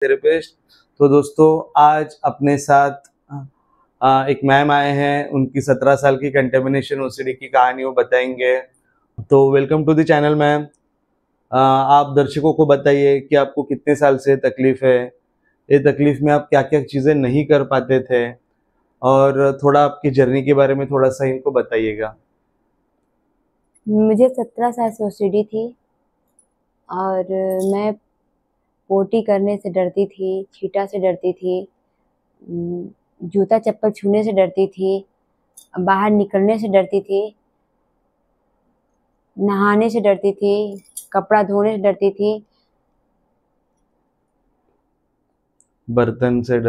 Therapist. तो दोस्तों आज अपने साथ एक मैम आए हैं, उनकी 17 साल की कंटेमिनेशन ओसीडी की कहानी वो बताएंगे। तो welcome to the channel ma'am. आप दर्शकों को बताइए कि आपको कितने साल से तकलीफ है, ये तकलीफ में आप क्या क्या चीज़ें नहीं कर पाते थे, और थोड़ा आपकी जर्नी के बारे में थोड़ा सा इनको बताइएगा। मुझे 17 साल से ओसीडी थी और मैं पोटी करने से डरती थी, छींटा से डरती थी, जूता चप्पल छूने से डरती थी, बाहर निकलने से डरती थी, नहाने से डरती थी, कपड़ा धोने से डरती थी, बर्तन से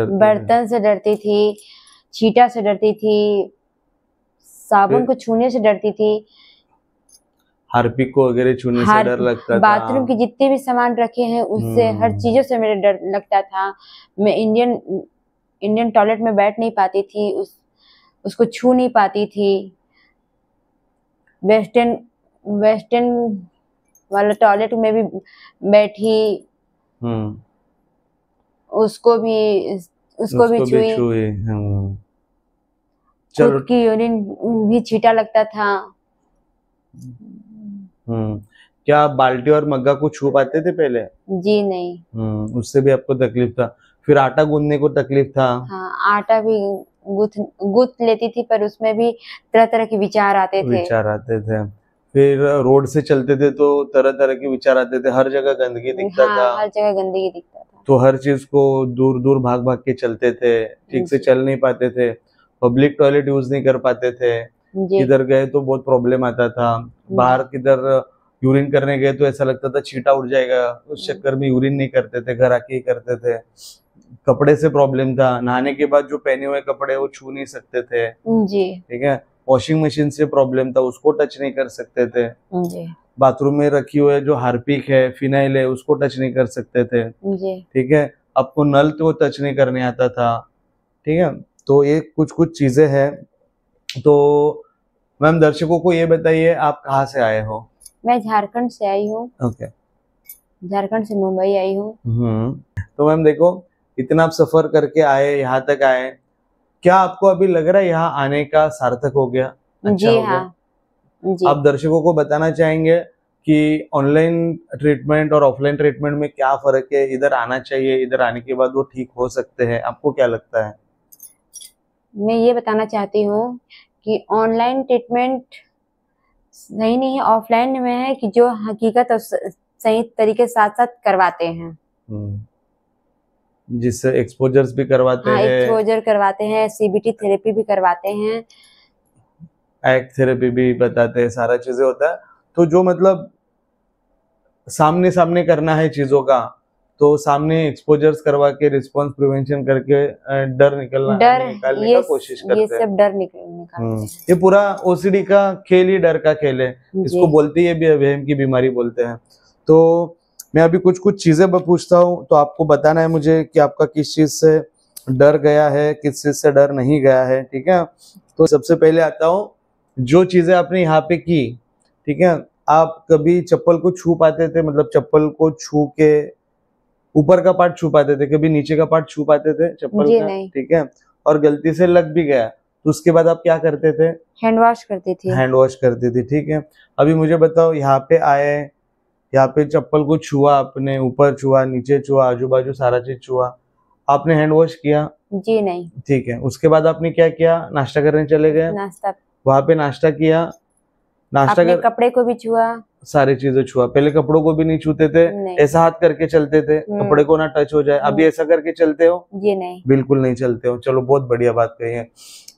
डरती थी, छींटा से डरती थी, साबुन को छूने से डरती थी, हार्पिक को वगैरह छूने से डर लगता था। बाथरूम के जितने भी सामान रखे हैं उससे हर चीजों से मेरे डर लगता था। मैं इंडियन टॉयलेट में बैठ नहीं पाती थी, उसको छू नहीं पाती थी। वेस्टर्न वाला टॉयलेट में भी बैठी, उसको भी छुई। खुद की यूरिन भी छींटा लगता था। क्या आप बाल्टी और मग्गा को छू पाते थे पहले? जी नहीं। उससे भी आपको तकलीफ था। फिर आटा गूंदने को तकलीफ था? हाँ, आटा भी गूंथ लेती थी, पर उसमें भी तरह तरह के विचार आते थे। फिर रोड से चलते थे तो तरह तरह के विचार आते थे, हर जगह गंदगी दिखता था। हर जगह गंदगी दिखता था, तो हर चीज को दूर दूर भाग भाग के चलते थे, ठीक से चल नहीं पाते थे, पब्लिक टॉयलेट यूज नहीं कर पाते थे, किधर गए तो बहुत प्रॉब्लम आता था, बाहर किधर यूरिन करने गए तो ऐसा लगता था छींटा उड़ जाएगा, उस चक्कर में यूरिन नहीं करते थे, घर आके ही करते थे। कपड़े से प्रॉब्लम था, नहाने के बाद जो पहने हुए कपड़े वो छू नहीं सकते थे जी, ठीक है। वॉशिंग मशीन से प्रॉब्लम था, उसको टच नहीं कर सकते थे जी। बाथरूम में रखी हुई जो हार्पिक है, फिनाइल है, उसको टच नहीं कर सकते थे जी, ठीक है। आपको नल तो टच नहीं करने आता था, ठीक है। तो ये कुछ कुछ चीजें हैं। तो मैम दर्शकों को ये बताइए आप कहाँ से आए हो? मैं झारखंड से आई हूँ। ओके, झारखंड से मुंबई आई हूँ। तो मैम देखो, इतना आप सफर करके आए, यहाँ तक आए, क्या आपको अभी लग रहा है यहाँ आने का सार्थक हो गया? अच्छा जी हो गया? हाँ जी। आप दर्शकों को बताना चाहेंगे कि ऑनलाइन ट्रीटमेंट और ऑफलाइन ट्रीटमेंट में क्या फर्क है? इधर आना चाहिए, इधर आने के बाद वो ठीक हो सकते हैं, आपको क्या लगता है? मैं ये बताना चाहती हूँ कि ऑनलाइन ट्रीटमेंट सही नहीं है, ऑफलाइन में है कि जो हकीकत और सही तरीके से साथ साथ करवाते हैं, जिससे एक्सपोजर्स भी करवाते हैं, एक्सपोजर करवाते हैं, सीबीटी थेरेपी भी करवाते हैं, एक्ट थेरेपी भी बताते हैं, सारा चीजें होता है। तो जो मतलब सामने सामने करना है चीजों का, तो सामने एक्सपोजर्स करवा के रिस्पांस प्रिवेंशन करके डर निकालने का कोशिश करते हैं। ये सब डर निकालते हैं। ये पूरा ओसीडी का खेल ही डर का खेल है, इसको बोलते ही भी वहम की बीमारी बोलते हैं। तो मैं अभी कुछ कुछ चीजें पूछता हूँ, तो आपको बताना है मुझे कि आपका किस चीज से डर गया है, किस चीज से डर नहीं गया है, ठीक है। तो सबसे पहले आता हूँ, जो चीजें आपने यहाँ पे की, ठीक है। आप कभी चप्पल को छू पाते थे, मतलब चप्पल को छू के ऊपर का पार्ट छू पाते थे, कभी नीचे का पार्ट छू पाते थे चप्पल का? ठीक है। और गलती से लग भी गया तो उसके बाद आप क्या करते थे? हैंड वॉश करती थी। हैंड वॉश करती थी, ठीक है। अभी मुझे बताओ, यहाँ पे आए, यहाँ पे चप्पल को छुआ आपने, ऊपर छुआ, नीचे छुआ, आजू बाजू सारा चीज छुआ, आपने हैंड वॉश किया? जी नहीं। ठीक है। उसके बाद आपने क्या किया? नाश्ता करने चले गए, नाश्ता, वहां पे नाश्ता किया, नाश्ता कर कपड़े को भी छुआ, सारी चीजें छुआ। पहले कपड़ों को भी नहीं छूते थे, ऐसा हाथ करके चलते थे कपड़े को ना टच हो जाए, अभी ऐसा करके चलते हो? जी नहीं, बिल्कुल नहीं चलते हो। चलो बहुत बढ़िया बात कही है।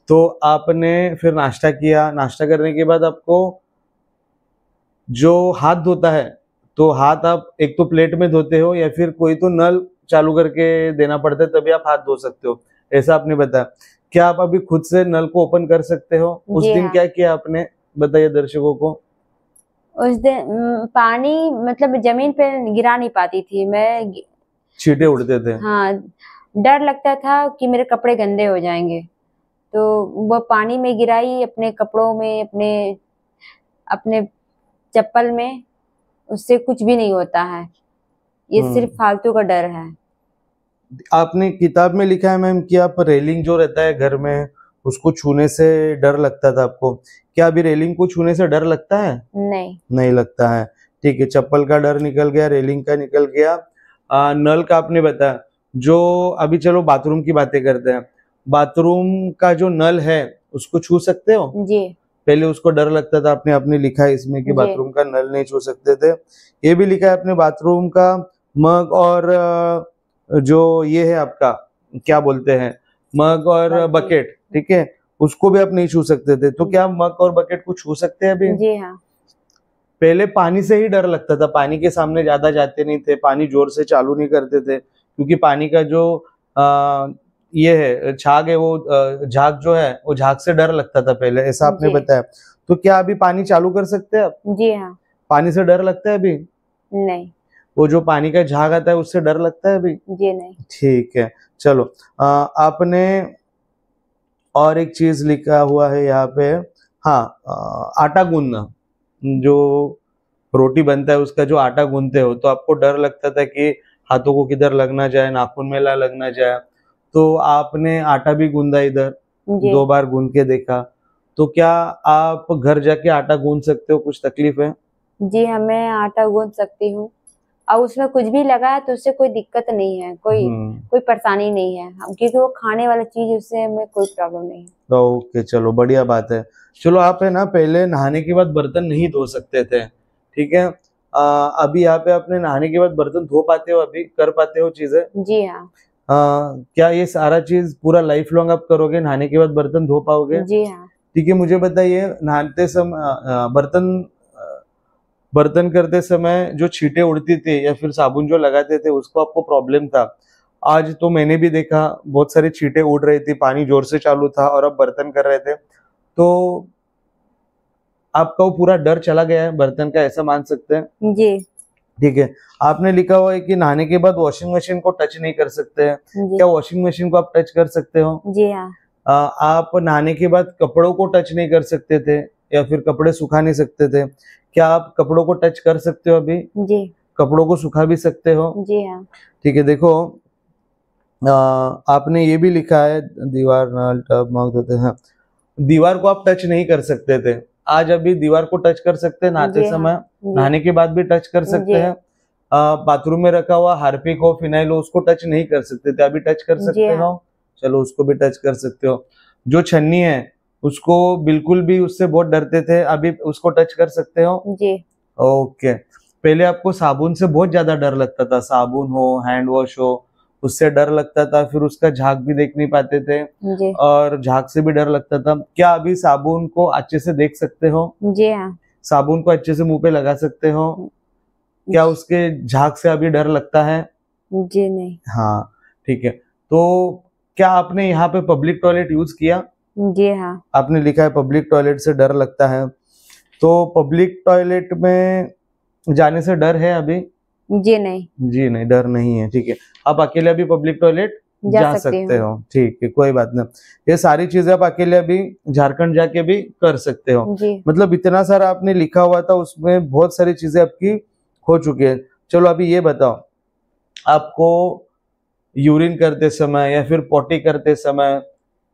तो आपने फिर नाश्ता किया, नाश्ता करने के बाद आपको जो हाथ धोता है, तो हाथ आप एक तो प्लेट में धोते हो या फिर कोई तो नल चालू करके देना पड़ता है तभी आप हाथ धो सकते हो, ऐसा आपने बताया। क्या आप अभी खुद से नल को ओपन कर सकते हो? उस दिन क्या किया आपने, बताइए दर्शकों को। उस दिन पानी मतलब जमीन पे गिरा नहीं पाती थी मैं, छींटे उड़ते थे। हाँ, डर लगता था कि मेरे कपड़े गंदे हो जाएंगे, तो वो पानी में गिराई अपने कपड़ों में, अपने चप्पल में, उससे कुछ भी नहीं होता है, ये सिर्फ फालतू का डर है। आपने किताब में लिखा है मैम कि आप रेलिंग जो रहता है घर में उसको छूने से डर लगता था आपको, क्या अभी रेलिंग को छूने से डर लगता है? नहीं लगता है। ठीक है, चप्पल का डर निकल गया, रेलिंग का निकल गया। नल का आपने बताया। जो अभी चलो बाथरूम की बातें करते हैं, बाथरूम का जो नल है उसको छू सकते हो? जी। पहले उसको डर लगता था, आपने लिखा है इसमें कि बाथरूम का नल नहीं छू सकते थे। ये भी लिखा है आपने बाथरूम का मग और जो ये है आपका क्या बोलते हैं, मग और बकेट, ठीक है, उसको भी आप नहीं छू सकते थे। तो क्या मग और बकेट को छू सकते हैं अभी? जी हाँ। पहले पानी से ही डर लगता था, पानी के सामने ज्यादा जाते नहीं थे, पानी जोर से चालू नहीं करते थे, क्योंकि पानी का जो ये है झाग है, वो झाग जो है वो झाग से डर लगता था पहले, ऐसा आपने बताया। तो क्या अभी पानी चालू कर सकते हैं आप? जी हाँ। पानी से डर लगता है अभी? नहीं। वो जो पानी का झाग आता है उससे डर लगता है अभी? जी नहीं। ठीक है, चलो आपने और एक चीज लिखा हुआ है यहाँ पे, हाँ, आटा गूंदना, जो रोटी बनता है उसका जो आटा गूंदते हो, तो आपको डर लगता था कि हाथों को किधर लग ना जाए, नाखून में लग ना जाए, तो आपने आटा भी गूंदा इधर, 2 बार गूंद के देखा। तो क्या आप घर जाके आटा गूंद सकते हो? कुछ तकलीफ है? जी हाँ, मैं आटा गूंद सकती हूँ, और उसमें कुछ भी लगा है तो उससे कोई दिक्कत नहीं है, कोई परेशानी नहीं है, क्योंकि वो खाने वाला चीज, उससे हमें कोई प्रॉब्लम नहीं है। ओके, चलो बढ़िया बात है। चलो, आप है ना पहले नहाने के बाद बर्तन नहीं धो सकते थे, ठीक है, अभी यहाँ पे आपने नहाने के बाद बर्तन धो पाते हो, अभी कर पाते हो चीजें? जी हाँ। क्या ये सारा चीज पूरा लाइफ लॉन्ग आप करोगे, नहाने के बाद बर्तन धो पाओगे? जी हाँ। ठीक है, मुझे बताइए, नहाते समय बर्तन करते समय जो छींटे उड़ती थी या फिर साबुन जो लगाते थे उसको आपको प्रॉब्लम था, आज तो मैंने भी देखा बहुत सारी छींटे उड़ रही थी, पानी जोर से चालू था और अब बर्तन कर रहे थे, तो आपका वो पूरा डर चला गया है बर्तन का, ऐसा मान सकते हैं? जी। ठीक है, आपने लिखा हुआ है कि नहाने के बाद वॉशिंग मशीन को टच नहीं कर सकते हैं, क्या वॉशिंग मशीन को आप टच कर सकते हो? जी हाँ। आप नहाने के बाद कपड़ों को टच नहीं कर सकते थे या फिर कपड़े सुखा नहीं सकते थे, क्या आप कपड़ों को टच कर सकते हो अभी? जी। कपड़ों को सुखा भी सकते हो? जी हाँ। ठीक है, देखो, आपने ये भी लिखा है दीवार, नल, टब, मग धोते हैं, दीवार को आप टच नहीं कर सकते थे, आज अभी दीवार को टच कर सकते हैं नहाते समय, नहाने के बाद भी टच कर सकते हैं। बाथरूम में रखा हुआ हार्पिक हो, फिनाइल हो, उसको टच नहीं कर सकते थे, अभी टच कर सकते हो? चलो, उसको भी टच कर सकते हो। जो छन्नी है उसको बिल्कुल भी, उससे बहुत डरते थे, अभी उसको टच कर सकते हो? जी। ओके, पहले आपको साबुन से बहुत ज्यादा डर लगता था, साबुन हो, हैंड वॉश हो, उससे डर लगता था, फिर उसका झाग भी देख नहीं पाते थे, जी। और झाग से भी डर लगता था। क्या अभी साबुन को अच्छे से देख सकते हो? जी हाँ। साबुन को अच्छे से मुंह पे लगा सकते हो? क्या उसके झाग से अभी डर लगता है? जी नहीं। हाँ, ठीक है, तो क्या आपने यहाँ पे पब्लिक टॉयलेट यूज किया? जी हाँ। आपने लिखा है पब्लिक टॉयलेट से डर लगता है, तो पब्लिक टॉयलेट में जाने से डर है अभी? जी नहीं। जी नहीं, डर नहीं है, ठीक है, आप अकेले अभी पब्लिक टॉयलेट जा सकते हो, ठीक है, कोई बात नहीं, ये सारी चीजें आप अकेले अभी झारखंड जाके भी कर सकते हो। मतलब इतना सारा आपने लिखा हुआ था, उसमें बहुत सारी चीजें आपकी हो चुकी है। चलो, अभी ये बताओ, आपको यूरिन करते समय या फिर पॉटी करते समय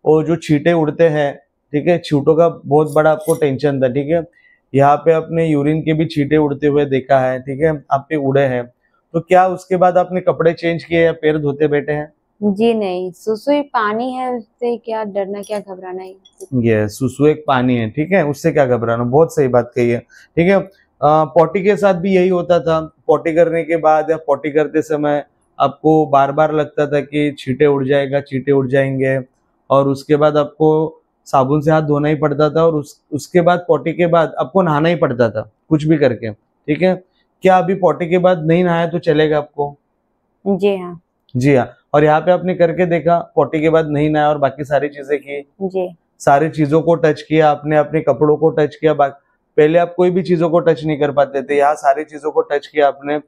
वो जो छींटे उड़ते हैं, ठीक है, छींटों का बहुत बड़ा आपको टेंशन था, ठीक है, यहाँ पे आपने यूरिन के भी छींटे उड़ते हुए देखा है, ठीक है, आप पे उड़े हैं, तो क्या उसके बाद आपने कपड़े चेंज किए या पैर धोते बैठे हैं? जी नहीं, सुसु एक पानी है, उससे क्या डरना, क्या घबराना है। ये सुसु एक पानी है, ठीक है, उससे क्या घबराना, बहुत सही बात कही है, ठीक है। पॉटी के साथ भी यही होता था, पॉटी करने के बाद या पॉटी करते समय आपको बार बार लगता था कि छींटे उड़ जाएगा, छींटे उड़ जाएंगे, और उसके बाद आपको साबुन से हाथ धोना ही पड़ता था, और उसके बाद पॉटी के बाद आपको नहाना ही पड़ता था, कुछ भी करके, ठीक है। क्या अभी पॉटी के बाद नहीं नहाया तो चलेगा आपको? जी हाँ। जी हाँ, और यहाँ पे आपने करके देखा, पॉटी के बाद नहीं नहाया और बाकी सारी चीजें की? जी। सारी चीजों को टच किया आपने, अपने कपड़ों को टच किया, पहले आप कोई भी चीजों को टच नहीं कर पाते थे, यहाँ सारी चीजों को टच किया आपने,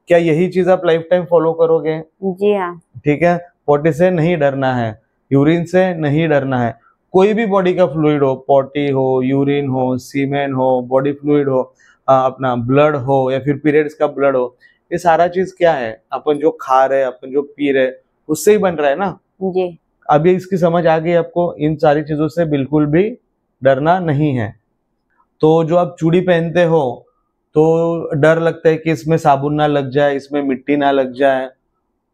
क्या यही चीज आप लाइफ टाइम फॉलो करोगे? जी हाँ। ठीक है, पॉटी से नहीं डरना है, यूरिन से नहीं डरना है, कोई भी बॉडी का फ्लूइड हो, पॉटी हो, यूरिन हो, सीमेन हो, बॉडी फ्लूइड हो, अपना ब्लड हो या फिर पीरियड्स का ब्लड हो, ये सारा चीज क्या है, अपन जो खा रहे, अपन जो पी रहे, उससे ही बन रहा है ना जी। अभी इसकी समझ आ गई आपको, इन सारी चीजों से बिल्कुल भी डरना नहीं है। तो जो आप चूड़ी पहनते हो तो डर लगता है कि इसमें साबुन ना लग जाए, इसमें मिट्टी ना लग जाए,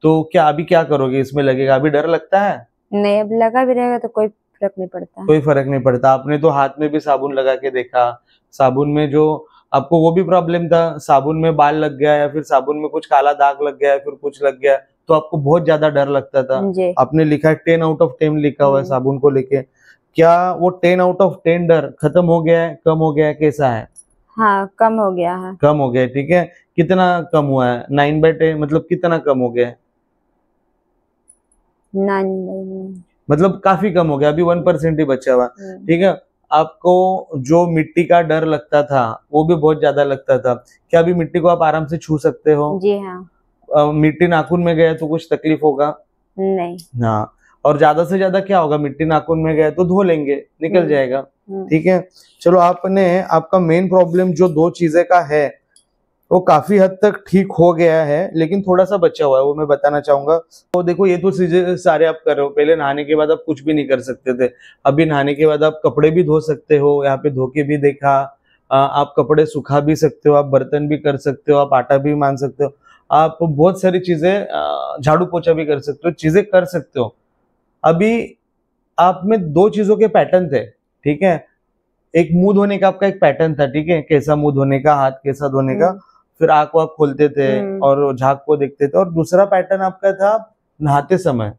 तो क्या अभी क्या करोगे, इसमें लगेगा, अभी डर लगता है? नहीं, अब लगा भी रहेगा तो कोई फर्क नहीं पड़ता। कोई फर्क नहीं पड़ता। आपने तो हाथ में भी साबुन लगा के देखा, साबुन में जो आपको वो भी प्रॉब्लम था, साबुन में बाल लग गया या फिर साबुन में कुछ काला दाग लग गया या फिर कुछ लग गया तो आपको बहुत ज्यादा डर लगता था। आपने लिखा है 10 आउट ऑफ 10 लिखा हुआ है साबुन को लेके। क्या वो 10 आउट ऑफ 10 डर खत्म हो गया है, कम हो गया है, कैसा है? हाँ, कम हो गया है। कम हो गया, ठीक है। कितना कम हुआ है? 9/10 मतलब कितना कम हो गया है? 9/9 मतलब काफी कम हो गया, अभी 1% ही बचा हुआ, ठीक है। आपको जो मिट्टी का डर लगता था वो भी बहुत ज्यादा लगता था, क्या अभी मिट्टी को आप आराम से छू सकते हो? जी हाँ। मिट्टी नाखून में गया तो कुछ तकलीफ होगा? नहीं। हाँ, और ज्यादा से ज्यादा क्या होगा, मिट्टी नाखून में गया तो धो लेंगे, निकल जाएगा, ठीक है। चलो, आपने आपका मेन प्रॉब्लम जो 2 चीजें का है वो काफी हद तक ठीक हो गया है, लेकिन थोड़ा सा बचा हुआ है, वो मैं बताना चाहूंगा। तो देखो, ये तो चीजें सारे आप कर रहे हो, पहले नहाने के बाद आप कुछ भी नहीं कर सकते थे, अभी नहाने के बाद आप कपड़े भी धो सकते हो, यहाँ पे धो के भी देखा, आप कपड़े सुखा भी सकते हो, आप बर्तन भी कर सकते हो, आप आटा भी मान सकते हो, आप बहुत सारी चीजें, झाड़ू पोछा भी कर सकते हो, चीजें कर सकते हो। अभी आप में 2 चीजों के पैटर्न थे, ठीक है। एक मुंह धोने का आपका एक पैटर्न था, ठीक है, कैसा मुंह धोने का, हाथ कैसा धोने का, फिर आंख वाक खोलते थे और झाग को देखते थे। और दूसरा पैटर्न आपका था नहाते समय,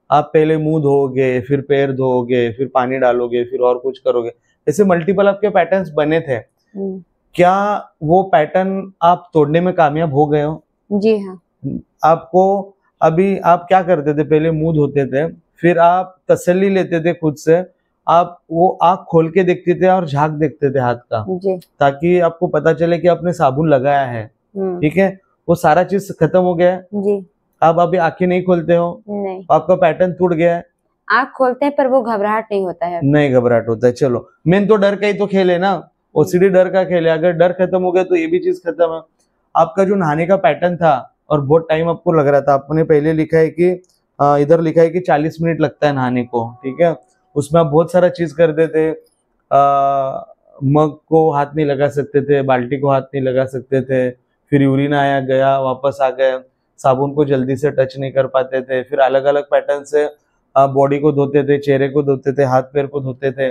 आप पहले मुंह धोओगे, फिर पैर धोओगे, फिर पानी डालोगे, फिर और कुछ करोगे, ऐसे मल्टीपल आपके पैटर्न्स बने थे। क्या वो पैटर्न आप तोड़ने में कामयाब हो गए हो? जी हाँ। आपको अभी आप क्या करते थे, पहले मुंह धोते थे, फिर आप तसल्ली लेते थे खुद से, आप वो आंख खोल के देखते थे और झाग देखते थे हाथ का, ताकि आपको पता चले कि आपने साबुन लगाया है, ठीक है। वो सारा चीज खत्म हो गया है जी। आप अभी आंखें नहीं खोलते हो? नहीं। आपका पैटर्न टूट गया है? आंख खोलते हैं पर वो घबराहट नहीं होता है। नहीं घबराहट होता है। चलो, मेन तो डर का ही तो खेल है ना, ओसीडी डर का खेल है। अगर डर खत्म हो गया तो ये भी चीज खत्म है। आपका जो नहाने का पैटर्न था और बहुत टाइम आपको लग रहा था, आपने पहले लिखा है कि इधर लिखा है कि 40 मिनट लगता है नहाने को, ठीक है। उसमें आप बहुत सारा चीज करते थे, मग को हाथ नहीं लगा सकते थे, बाल्टी को हाथ नहीं लगा सकते थे, फिर यूरिन आया गया वापस आ गए, साबुन को जल्दी से टच नहीं कर पाते थे, फिर अलग अलग पैटर्न से बॉडी को धोते थे, चेहरे को धोते थे, हाथ पैर को धोते थे।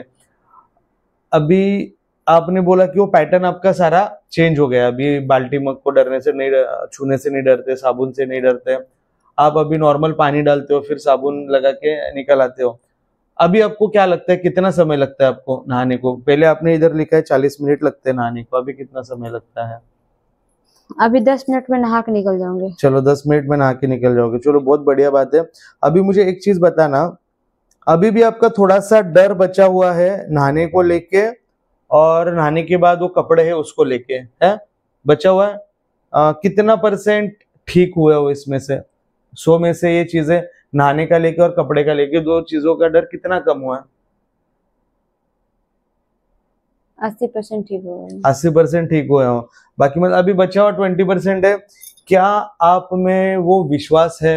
अभी आपने बोला कि वो पैटर्न आपका सारा चेंज हो गया, अभी बाल्टी मग को डरने से नहीं, छूने से नहीं डरते, साबुन से नहीं डरते, आप अभी नॉर्मल पानी डालते हो, फिर साबुन लगा के निकल आते हो। अभी आपको क्या लगता है, कितना समय लगता है आपको नहाने को? पहले आपने इधर लिखा है 40 मिनट लगते हैं नहाने को, अभी कितना समय लगता है? अभी 10 मिनट में नहा के निकल जाओगे। चलो 10 मिनट में नहा के निकल जाओगे, चलो बहुत बढ़िया बात है। अभी मुझे एक चीज बताना, अभी भी आपका थोड़ा सा डर बचा हुआ है नहाने को लेके, और नहाने के बाद वो कपड़े है उसको लेके है बचा हुआ है। कितना % ठीक हुआ हो इसमें से 100 में से? ये चीजें नहाने का लेके और कपड़े का लेके, 2 चीजों का डर कितना कम हुआ है? 80% ठीक हुआ है। 80% ठीक हुए हो, बाकी मतलब अभी बचा हुआ 20% है। क्या आप में वो विश्वास है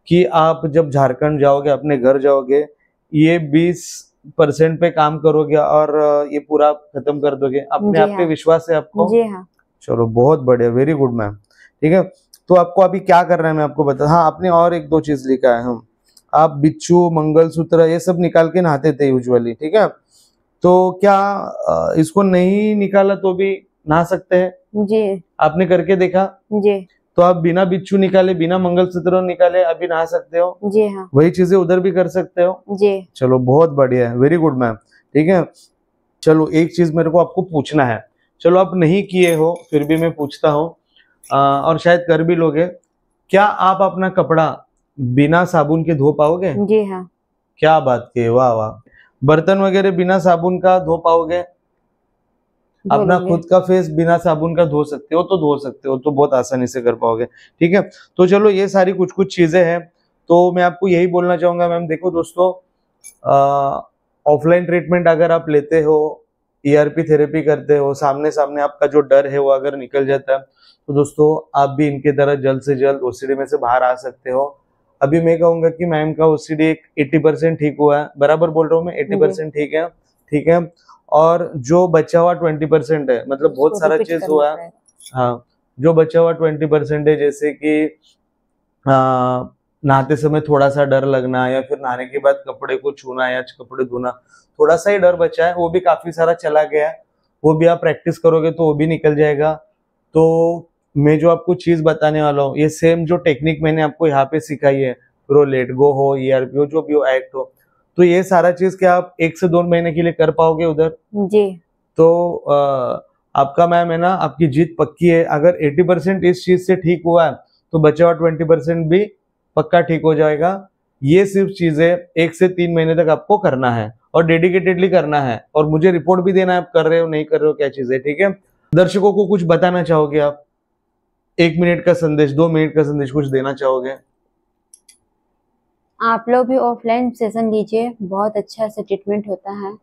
कि आप जब झारखंड जाओगे, अपने घर जाओगे, ये 20% पे काम करोगे और ये पूरा खत्म कर दोगे? अपने आप पे विश्वास है आपको? जी हाँ। चलो बहुत बढ़िया, वेरी गुड मैम, ठीक है। तो आपको अभी क्या करना है मैं आपको बता, हाँ आपने और 1-2 चीज लिखा है, हम आप बिच्छू, मंगलसूत्र ये सब निकाल के नहाते थे यूजुअली, ठीक है। तो क्या इसको नहीं निकाला तो भी नहा सकते हैं? जी। आपने करके देखा? जी। तो आप बिना बिच्छू निकाले, बिना मंगलसूत्र निकाले अभी नहा सकते हो? जी हाँ। वही चीजें उधर भी कर सकते हो? जी। चलो बहुत बढ़िया है, वेरी गुड मैम, ठीक है। चलो एक चीज मेरे को आपको पूछना है, चलो आप नहीं किए हो फिर भी मैं पूछता हूँ, और शायद कर भी लोगे। क्या आप अपना कपड़ा बिना साबुन के धो पाओगे? जी हाँ। क्या बात की, वाह वाह। बर्तन वगैरह बिना साबुन का धो पाओगे? अपना खुद का फेस बिना साबुन का धो सकते हो? तो धो सकते हो, तो बहुत आसानी से कर पाओगे, ठीक है। तो चलो ये सारी कुछ कुछ चीजें हैं, तो मैं आपको यही बोलना चाहूंगा मैम। देखो दोस्तों, ऑफलाइन ट्रीटमेंट अगर आप लेते हो, ERP थेरेपी करते हो, सामने सामने आपका जो डर है वो अगर निकल जाता है, तो दोस्तों आप भी इनके तरह जल्द से जल्द OCD में से बाहर आ सकते हो। अभी मैं कहूंगा कि मैम का ओसीडी एक 80% ठीक हुआ है, बराबर बोल रहा हूँ मैं, 80% ठीक है, ठीक है। और जो बचा हुआ 20% है, मतलब बहुत सारा चीज हुआ है, हाँ, जो बचा हुआ 20% है, जैसे कि नहाते समय थोड़ा सा डर लगना, या फिर नहाने के बाद कपड़े को छूना या कपड़े धोना, थोड़ा सा ही डर बचा है, वो भी काफी सारा चला गया है, वो भी आप प्रैक्टिस करोगे तो वो भी निकल जाएगा। तो मैं जो आपको चीज बताने वाला हूँ, ये सेम जो टेक्निक मैंने आपको यहाँ पे सिखाई है, प्रो लेट गो हो, ईआरपी हो, जो भी हो, एक्ट हो, तो ये सारा चीज क्या आप 1 से 2 महीने के लिए कर पाओगे उधर? जी। तो आपका मैम है ना, आपकी जीत पक्की है। अगर 80% इस चीज से ठीक हुआ है तो बचा हुआ 20% भी पक्का ठीक हो जाएगा। ये सिर्फ चीजें 1 से 3 महीने तक आपको करना है और डेडिकेटेडली करना है, और मुझे रिपोर्ट भी देना है, आप कर रहे हो नहीं कर रहे हो क्या चीज है, ठीक है। दर्शकों को कुछ बताना चाहोगे आप? 1 मिनट का संदेश, 2 मिनट का संदेश कुछ देना चाहोगे? आप लोग भी ऑफलाइन सेशन लीजिए, बहुत अच्छा से ट्रीटमेंट होता है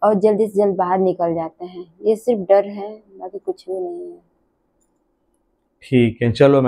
और जल्दी से जल्द बाहर निकल जाते हैं। ये सिर्फ डर है, बाकी कुछ भी नहीं है। ठीक है, चलो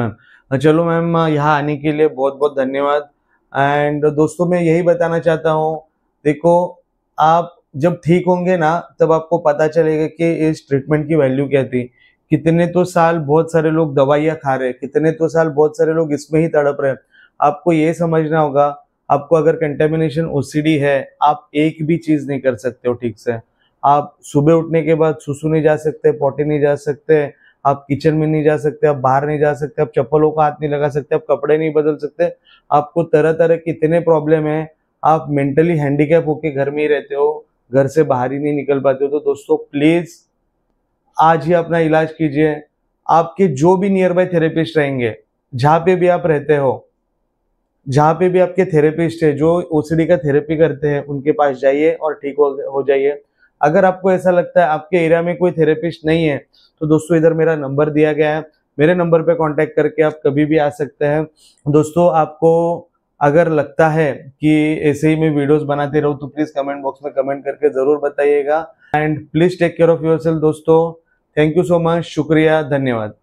मैम, यहाँ आने के लिए बहुत बहुत धन्यवाद। एंड दोस्तों मैं यही बताना चाहता हूँ, देखो आप जब ठीक होंगे ना, तब आपको पता चलेगा कि इस ट्रीटमेंट की वैल्यू क्या थी। कितने तो साल बहुत सारे लोग दवाइयाँ खा रहे, कितने तो साल बहुत सारे लोग इसमें ही तड़प रहे। आपको ये समझना होगा, आपको अगर कंटेमिनेशन ओसीडी है, आप एक भी चीज नहीं कर सकते हो ठीक से। आप सुबह उठने के बाद सुसु नहीं जा सकते, पॉटी नहीं जा सकते, आप किचन में नहीं जा सकते, आप बाहर नहीं जा सकते, आप चप्पलों का हाथ नहीं लगा सकते, आप कपड़े नहीं बदल सकते, आपको तरह तरह के इतने प्रॉब्लम है, आप मेंटली हैंडीकैप होके घर में ही रहते हो, घर से बाहर ही नहीं निकल पाते हो। तो दोस्तों प्लीज आज ही अपना इलाज कीजिए। आपके जो भी नियर बाय थेरेपिस्ट रहेंगे, जहाँ पे भी आप रहते हो, जहाँ पे भी आपके थेरेपिस्ट है जो ओसीडी का थेरेपी करते हैं, उनके पास जाइए और ठीक हो जाइए। अगर आपको ऐसा लगता है आपके एरिया में कोई थेरेपिस्ट नहीं है, तो दोस्तों इधर मेरा नंबर दिया गया है, मेरे नंबर पे कांटेक्ट करके आप कभी भी आ सकते हैं। दोस्तों आपको अगर लगता है कि ऐसे ही मैं वीडियोस बनाते रहूं, तो प्लीज कमेंट बॉक्स में कमेंट करके जरूर बताइएगा। And please take care of yourself दोस्तों। थैंक यू सो मच, शुक्रिया, धन्यवाद।